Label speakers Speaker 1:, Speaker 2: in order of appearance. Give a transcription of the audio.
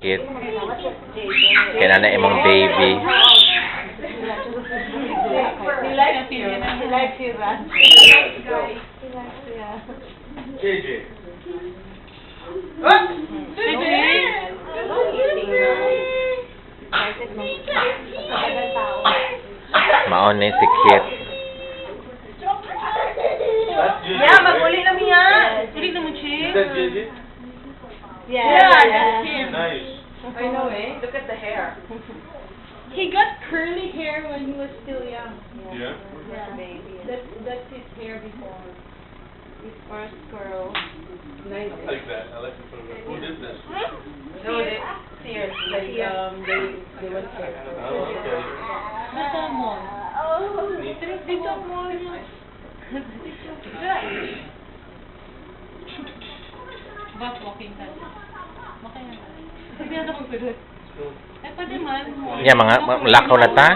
Speaker 1: Kit. Kaya na imong baby.
Speaker 2: He likes you. He likes you, Ran. He likes you.
Speaker 3: JJ.
Speaker 1: Maon ni si Kit.
Speaker 3: That's JJ.
Speaker 2: Yeah, maguli na miya.
Speaker 4: Hindi naman
Speaker 3: Is
Speaker 4: siya.
Speaker 3: that JJ?
Speaker 2: Yeah, that's him.
Speaker 3: Nice.
Speaker 2: I know, eh? Look at the hair.
Speaker 4: He got curly hair when he was still young.
Speaker 3: Yeah.
Speaker 2: Yeah, baby.
Speaker 4: That's his hair before.
Speaker 2: His first curl. Nice.
Speaker 3: I like that. I like the photo. Who did this?
Speaker 2: No, they, Sears. Like, they went to
Speaker 3: Oh, okay.
Speaker 4: Nasa mall.
Speaker 3: Neat.
Speaker 4: Dito mall yun. Bus walking tayo. Makaya. Sabi na ako pwede. Eh, pwede man.
Speaker 1: Yeah, mga lakaw na ta.